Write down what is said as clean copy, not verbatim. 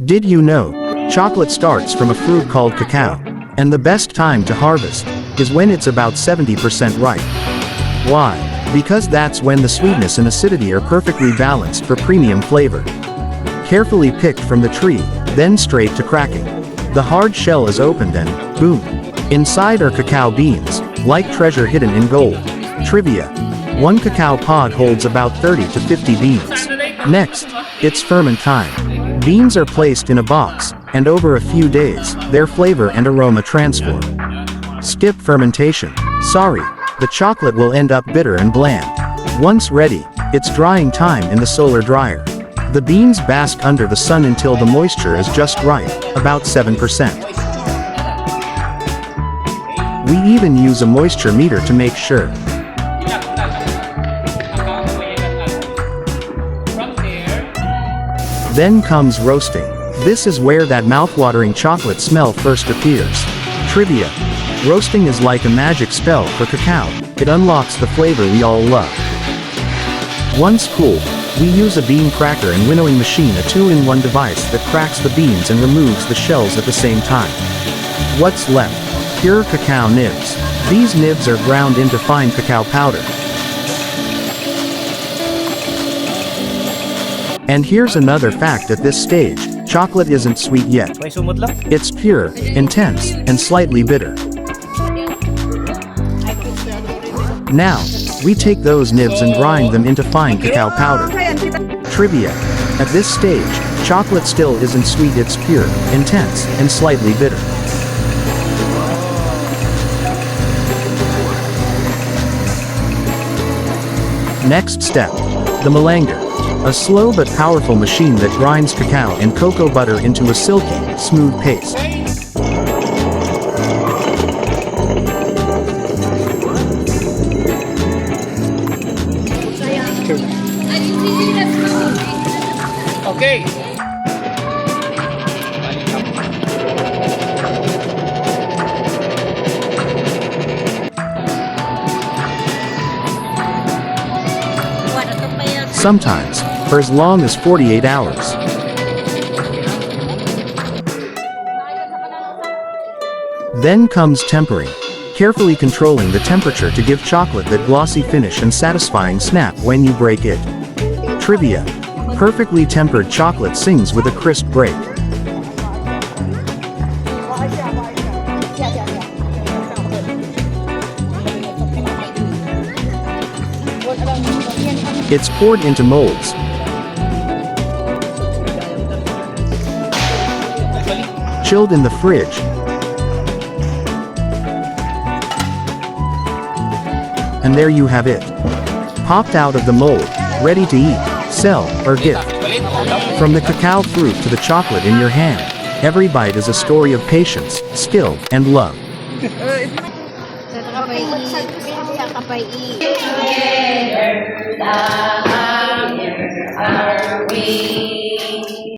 Did you know, chocolate starts from a fruit called cacao, and the best time to harvest is when it's about 70% ripe. Why? Because that's when the sweetness and acidity are perfectly balanced for premium flavor. Carefully picked from the tree, then straight to cracking. The hard shell is opened and, boom! Inside are cacao beans, like treasure hidden in gold. Trivia: one cacao pod holds about 30 to 50 beans. Next, it's ferment time. Beans are placed in a box, and over a few days, their flavor and aroma transform. Skip fermentation. Sorry, the chocolate will end up bitter and bland. Once ready, it's drying time in the solar dryer. The beans bask under the sun until the moisture is just right, about 7%. We even use a moisture meter to make sure. Then comes roasting. This is where that mouth-watering chocolate smell first appears. Trivia: roasting is like a magic spell for cacao. It unlocks the flavor we all love. Once cool, we use a bean cracker and winnowing machine, a 2-in-1 device that cracks the beans and removes the shells at the same time. What's left? Pure cacao nibs. These nibs are ground into fine cacao powder. And here's another fact: at this stage, chocolate isn't sweet yet. It's pure, intense, and slightly bitter. Now, we take those nibs and grind them into fine cacao powder. Trivia: at this stage, chocolate still isn't sweet, it's pure, intense, and slightly bitter. Next step: the melanger. A slow but powerful machine that grinds cacao and cocoa butter into a silky, smooth paste. Okay. Sometimes, for as long as 48 hours. Then comes tempering, carefully controlling the temperature to give chocolate that glossy finish and satisfying snap when you break it. Trivia: perfectly tempered chocolate sings with a crisp break. It's poured into molds. Chilled in the fridge. And there you have it. Popped out of the mold, ready to eat, sell, or gift. From the cacao fruit to the chocolate in your hand, every bite is a story of patience, skill, and love. Together, the higher are we.